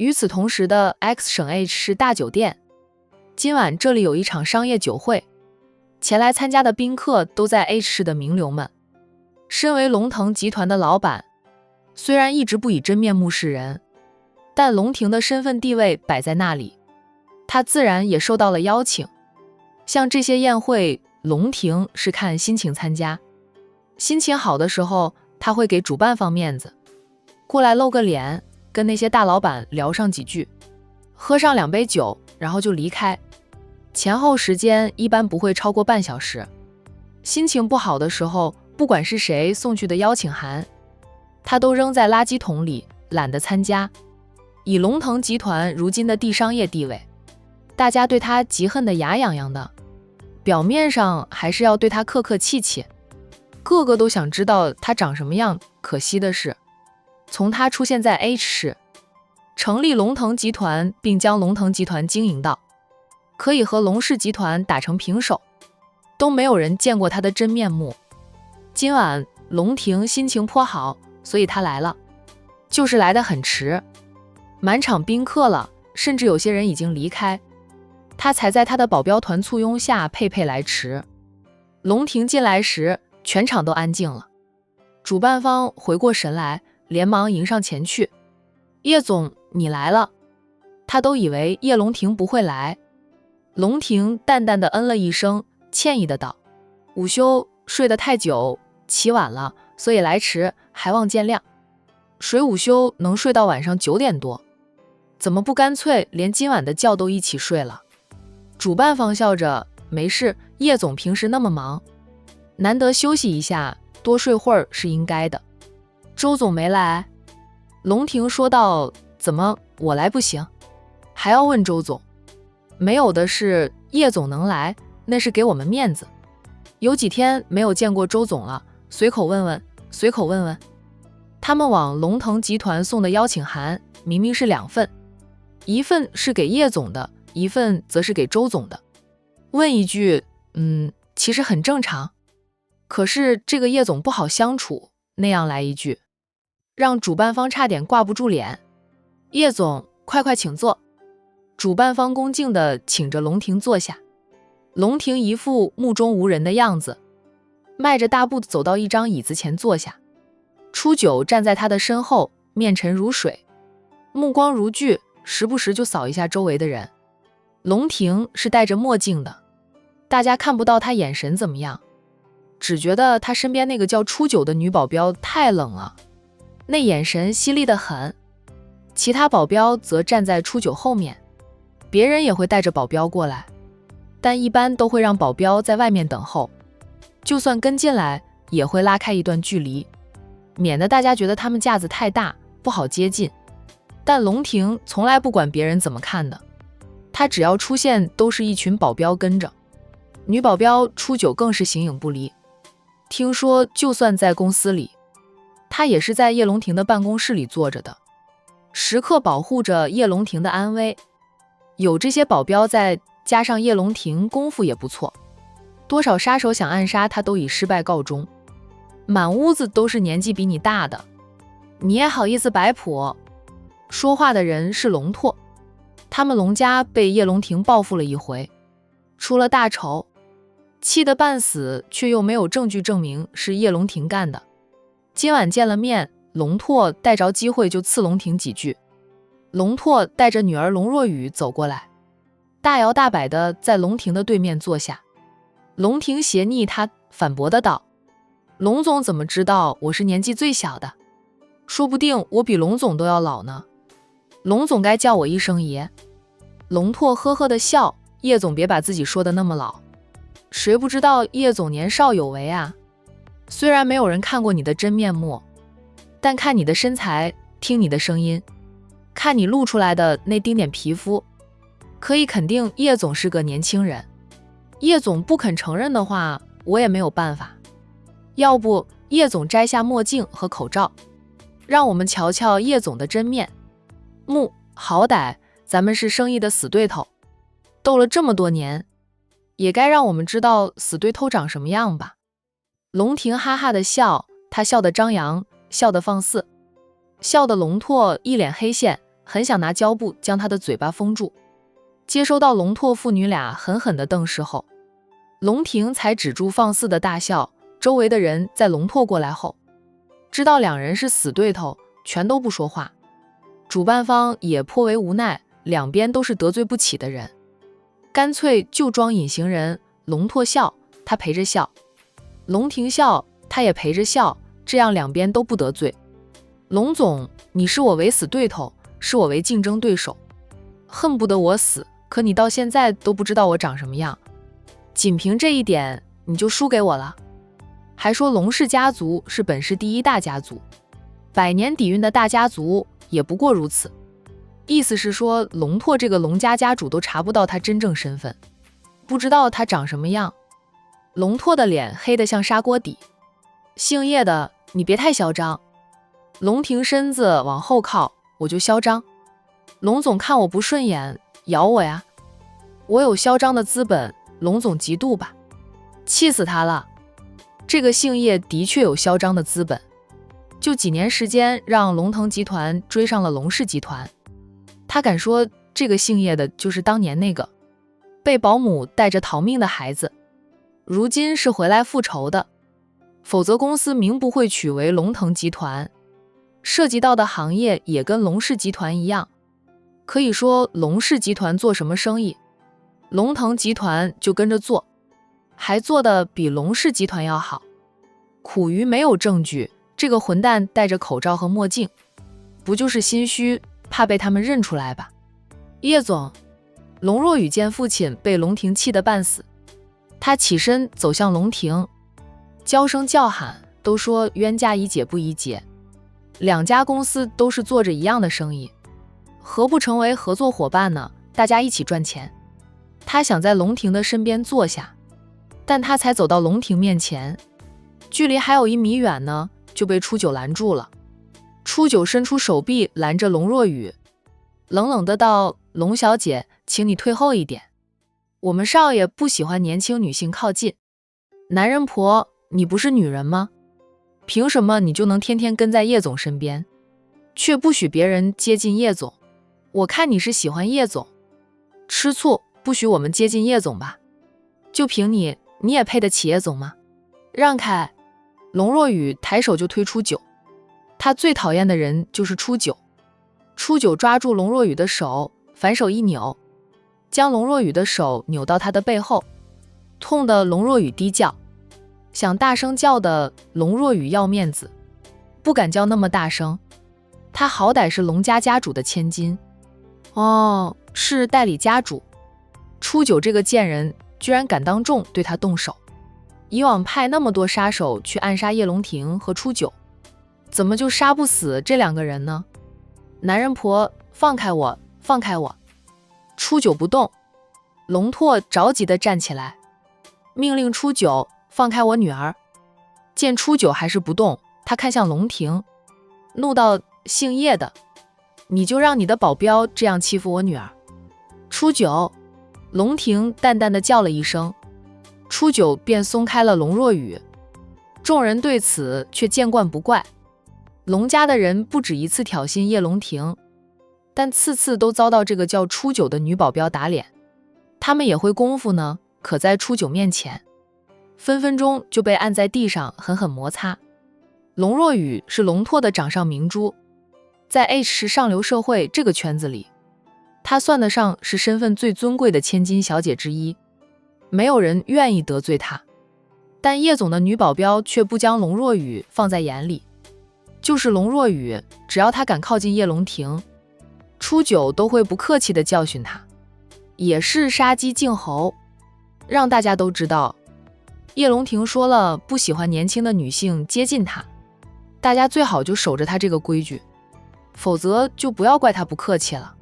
与此同时的 X 省 H 市大酒店，今晚这里有一场商业酒会，前来参加的宾客都在 H 市的名流们。身为龙腾集团的老板，虽然一直不以真面目示人，但龙庭的身份地位摆在那里，他自然也受到了邀请。像这些宴会，龙庭是看心情参加，心情好的时候，他会给主办方面子，过来露个脸，跟那些大老板聊上几句，喝上2杯酒，然后就离开。前后时间一般不会超过半小时。心情不好的时候，不管是谁送去的邀请函，他都扔在垃圾桶里，懒得参加。以龙腾集团如今的地商业地位，大家对他极恨得牙痒痒的，表面上还是要对他客客气气，个个都想知道他长什么样。可惜的是，从他出现在 H 市，成立龙腾集团，并将龙腾集团经营到可以和龙氏集团打成平手，都没有人见过他的真面目。今晚龙庭心情颇好，所以他来了，就是来得很迟，满场宾客了，甚至有些人已经离开，他才在他的保镖团簇拥下佩佩来迟。龙庭进来时，全场都安静了。主办方回过神来，连忙迎上前去：叶总，你来了。他都以为叶龙庭不会来。龙庭淡淡的嗯了一声，歉意的道：午休睡得太久，起晚了，所以来迟，还望见谅。谁午休能睡到晚上9点多？怎么不干脆连今晚的觉都一起睡了？主办方笑着：没事，叶总平时那么忙，难得休息一下，多睡会儿是应该的。周总没来？龙庭说道：怎么我来不行？还要问周总？没有的是，叶总能来，那是给我们面子。有几天没有见过周总了，随口问问。他们往龙腾集团送的邀请函明明是2份，一份是给叶总的，一份则是给周总的。问一句，其实很正常。可是这个叶总不好相处，那样来一句，让主办方差点挂不住脸。叶总，快请坐。主办方恭敬地请着龙庭坐下。龙庭一副目中无人的样子，迈着大步走到一张椅子前坐下。初九站在他的身后，面沉如水，目光如炬，时不时就扫一下周围的人。龙庭是戴着墨镜的，大家看不到他眼神怎么样，只觉得他身边那个叫初九的女保镖太冷了，那眼神犀利得很。其他保镖则站在初九后面，别人也会带着保镖过来，但一般都会让保镖在外面等候，就算跟进来也会拉开一段距离，免得大家觉得他们架子太大，不好接近。但龙庭从来不管别人怎么看的，他只要出现都是一群保镖跟着。女保镖初九更是形影不离，听说就算在公司里，他也是在叶龙庭的办公室里坐着的，时刻保护着叶龙庭的安危。有这些保镖在，加上叶龙庭功夫也不错，多少杀手想暗杀他都以失败告终。满屋子都是年纪比你大的，你也好意思摆谱？说话的人是龙拓，他们龙家被叶龙庭报复了一回，出了大仇，气得半死，却又没有证据证明是叶龙庭干的。今晚见了面，龙拓逮着机会就刺龙庭几句。龙拓带着女儿龙若雨走过来，大摇大摆地在龙庭的对面坐下。龙庭斜睨他，反驳的道：龙总怎么知道我是年纪最小的？说不定我比龙总都要老呢。龙总该叫我一声爷。龙拓呵呵的笑：叶总别把自己说的那么老，谁不知道叶总年少有为啊？虽然没有人看过你的真面目，但看你的身材，听你的声音，看你露出来的那丁点皮肤，可以肯定叶总是个年轻人。叶总不肯承认的话，我也没有办法。要不叶总摘下墨镜和口罩，让我们瞧瞧叶总的真面目。好歹咱们是生意的死对头，斗了这么多年，也该让我们知道死对头长什么样吧。龙庭哈哈的笑，他笑得张扬，笑得放肆，笑得龙拓一脸黑线，很想拿胶布将他的嘴巴封住。接收到龙拓父女俩狠狠的瞪视后，龙庭才止住放肆的大笑。周围的人在龙拓过来后，知道两人是死对头，全都不说话。主办方也颇为无奈，两边都是得罪不起的人，干脆就装隐形人。龙拓笑，他陪着笑；龙庭笑，他也陪着笑，这样两边都不得罪。龙总，你视我为死对头，视我为竞争对手，恨不得我死，可你到现在都不知道我长什么样，仅凭这一点你就输给我了。还说龙氏家族是本市第一大家族，100年底蕴的大家族也不过如此。意思是说，龙拓这个龙家家主都查不到他真正身份，不知道他长什么样。龙拓的脸黑得像砂锅底。姓叶的，你别太嚣张。龙庭身子往后靠，我就嚣张。龙总看我不顺眼，咬我呀。我有嚣张的资本，龙总嫉妒吧。气死他了。这个姓叶的确有嚣张的资本，就几年时间让龙腾集团追上了龙氏集团。他敢说这个姓叶的就是当年那个被保姆带着逃命的孩子，如今是回来复仇的。否则公司名不会取为龙腾集团，涉及到的行业也跟龙氏集团一样。可以说龙氏集团做什么生意，龙腾集团就跟着做，还做的比龙氏集团要好。苦于没有证据，这个混蛋戴着口罩和墨镜，不就是心虚，怕被他们认出来吧？叶总，龙若雨见父亲被龙庭气得半死，他起身走向龙庭，娇声叫喊，都说冤家宜解不宜结，两家公司都是做着一样的生意，何不成为合作伙伴呢？大家一起赚钱。他想在龙庭的身边坐下，但他才走到龙庭面前，距离还有1米远呢，就被初九拦住了。初九伸出手臂拦着龙若雨，冷冷的道：龙小姐，请你退后一点，我们少爷不喜欢年轻女性靠近。男人婆，你不是女人吗？凭什么你就能天天跟在叶总身边，却不许别人接近叶总？我看你是喜欢叶总，吃醋，不许我们接近叶总吧？就凭你，你也配得起叶总吗？让开！龙若雨抬手就推初九，他最讨厌的人就是初九。初九抓住龙若雨的手，反手一扭，将龙若雨的手扭到他的背后，痛得龙若雨低叫。想大声叫的龙若雨要面子，不敢叫那么大声，他好歹是龙家家主的千金。哦，是代理家主。初九这个贱人居然敢当众对他动手，以往派那么多杀手去暗杀叶龙庭和初九，怎么就杀不死这2个人呢？男人婆，放开我，放开我！初九不动，龙拓着急地站起来，命令初九放开我女儿。见初九还是不动，他看向龙庭，怒道：姓叶的，你就让你的保镖这样欺负我女儿？初九！龙庭淡淡地叫了一声，初九便松开了龙若雨。众人对此却见惯不怪。龙家的人不止一次挑衅叶龙庭，但次次都遭到这个叫初九的女保镖打脸。他们也会功夫呢，可在初九面前，分分钟就被按在地上狠狠摩擦。龙若雨是龙拓的掌上明珠，在 H 上流社会这个圈子里，她算得上是身份最尊贵的千金小姐之一，没有人愿意得罪她。但叶总的女保镖却不将龙若雨放在眼里，就是龙若雨，只要她敢靠近叶龙庭，初九都会不客气地教训她，也是杀鸡儆猴，让大家都知道叶龙庭说了不喜欢年轻的女性接近他，大家最好就守着他这个规矩，否则就不要怪他不客气了。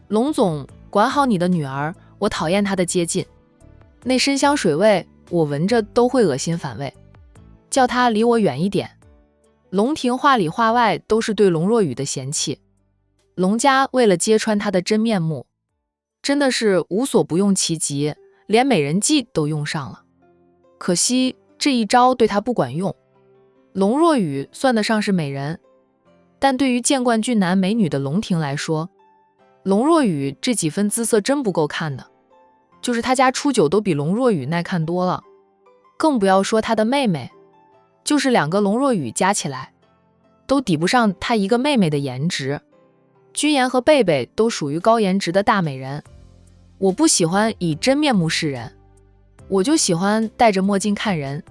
龙总，管好你的女儿，我讨厌她的接近，那深香水味我闻着都会恶心反胃，叫她离我远一点。龙庭话里话外都是对龙若雨的嫌弃，龙家为了揭穿她的真面目，真的是无所不用其极，连美人计都用上了。可惜这一招对她不管用。龙若雨算得上是美人，但对于见惯俊男美女的龙庭来说，龙若雨这几分姿色真不够看的，就是他家初九都比龙若雨耐看多了，更不要说他的妹妹，就是2个龙若雨加起来，都抵不上他一个妹妹的颜值。君言和贝贝都属于高颜值的大美人，我不喜欢以真面目示人，我就喜欢戴着墨镜看人，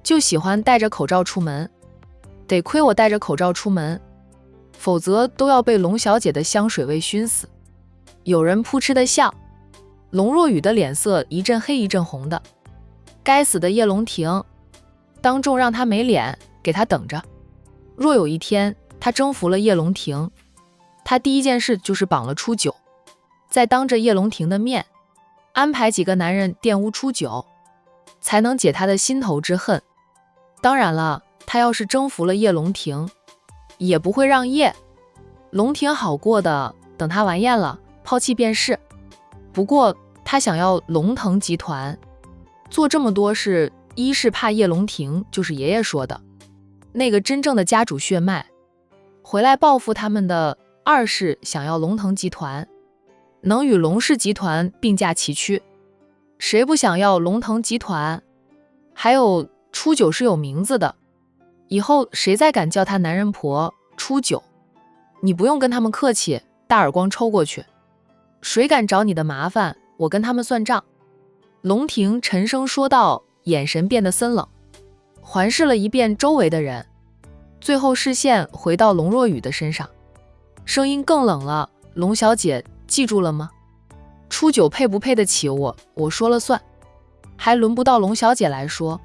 就喜欢戴着口罩出门，得亏我戴着口罩出门，否则都要被龙小姐的香水味熏死。有人扑哧的笑，龙若雨的脸色一阵黑一阵红的，该死的叶龙庭，当众让他没脸，给他等着。若有一天他征服了叶龙庭，他第一件事就是绑了初九，再当着叶龙庭的面安排几个男人玷污初九，才能解他的心头之恨。当然了，他要是征服了叶龙庭，也不会让叶龙庭好过的，等他玩厌了抛弃便是。不过他想要龙腾集团做这么多事，一是怕叶龙庭就是爷爷说的那个真正的家主血脉回来报复他们的，二是想要龙腾集团能与龙氏集团并驾齐驱。谁不想要龙腾集团？还有初九是有名字的，以后谁再敢叫他男人婆初九，你不用跟他们客气，大耳光抽过去。谁敢找你的麻烦，我跟他们算账。龙庭沉声说道，眼神变得森冷，环视了一遍周围的人，最后视线回到龙若雨的身上，声音更冷了。龙小姐记住了吗？初九配不配得起我说了算，还轮不到龙小姐来说。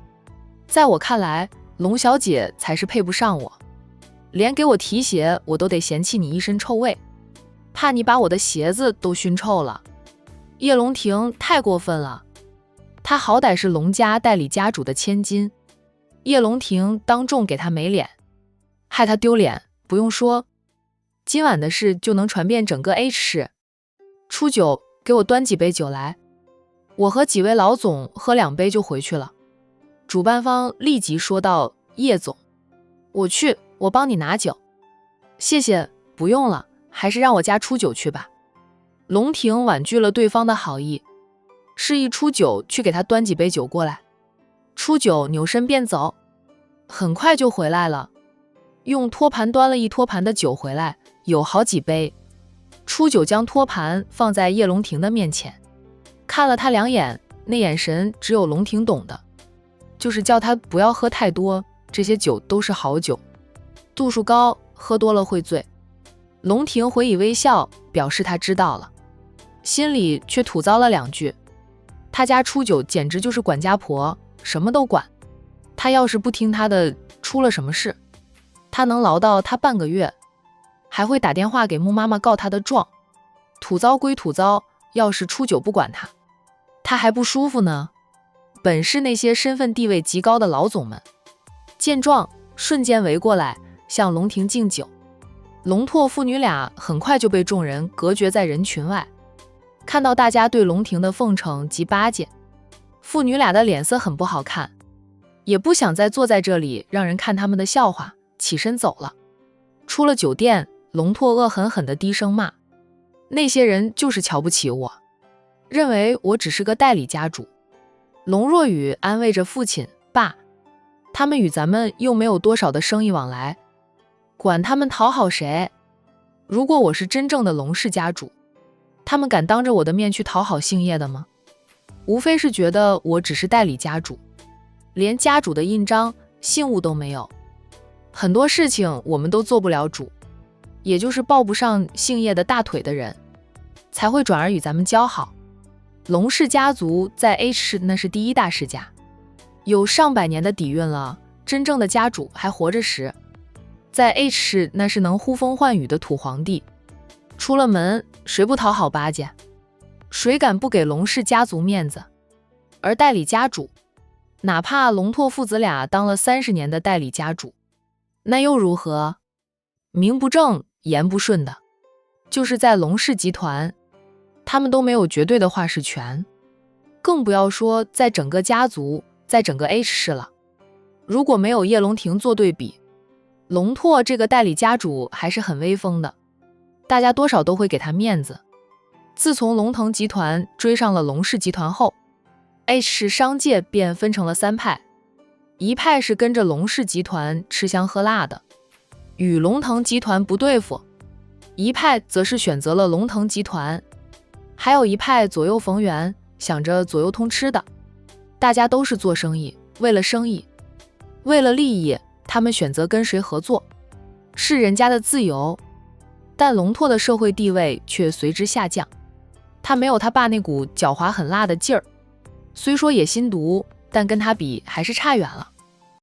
在我看来，龙小姐才是配不上我，连给我提鞋我都得嫌弃你一身臭味，怕你把我的鞋子都熏臭了。叶龙庭太过分了，他好歹是龙家代理家主的千金，叶龙庭当众给他没脸，害他丢脸，不用说，今晚的事就能传遍整个 H 市。初九，给我端几杯酒来，我和几位老总喝2杯就回去了。主办方立即说道，叶总，我去，我帮你拿酒。谢谢，不用了，还是让我家初九去吧。龙庭婉拒了对方的好意，示意初九去给他端几杯酒过来。初九扭身便走，很快就回来了，用托盘端了一托盘的酒回来，有好几杯。初九将托盘放在叶龙庭的面前，看了他2眼，那眼神只有龙庭懂的，就是叫他不要喝太多，这些酒都是好酒，度数高，喝多了会醉。龙庭回以微笑，表示他知道了，心里却吐槽了2句，他家初九简直就是管家婆，什么都管，他要是不听他的，出了什么事，他能牢到他半个月，还会打电话给穆妈妈告他的状。吐槽归吐槽，要是初九不管他，他还不舒服呢。本是那些身份地位极高的老总们见状，瞬间围过来向龙庭敬酒。龙拓父女俩很快就被众人隔绝在人群外。看到大家对龙庭的奉承及巴结，父女俩的脸色很不好看，也不想再坐在这里让人看他们的笑话，起身走了。出了酒店，龙拓恶狠狠地低声骂，那些人就是瞧不起我，认为我只是个代理家主。龙若雨安慰着父亲，爸，他们与咱们又没有多少的生意往来，管他们讨好谁？如果我是真正的龙氏家主，他们敢当着我的面去讨好姓叶的吗？无非是觉得我只是代理家主，连家主的印章信物都没有，很多事情我们都做不了主，也就是抱不上姓叶的大腿的人，才会转而与咱们交好。龙氏家族在 H 市那是第1大世家，有上百年的底蕴了，真正的家主还活着时，在 H 市那是能呼风唤雨的土皇帝，出了门谁不讨好巴结，谁敢不给龙氏家族面子？而代理家主，哪怕龙拓父子俩当了30年的代理家主，那又如何？名不正言不顺的，就是在龙氏集团，他们都没有绝对的话事权，更不要说在整个家族，在整个 H 市了。如果没有叶龙庭做对比，龙拓这个代理家主还是很威风的。大家多少都会给他面子。自从龙腾集团追上了龙氏集团后， H 市商界便分成了3派，一派是跟着龙氏集团吃香喝辣的，与龙腾集团不对付；一派则是选择了龙腾集团，还有一派左右逢源，想着左右通吃的。大家都是做生意，为了生意，为了利益，他们选择跟谁合作，是人家的自由。但龙拓的社会地位却随之下降，他没有他爸那股狡猾狠辣的劲儿，虽说也心毒，但跟他比还是差远了。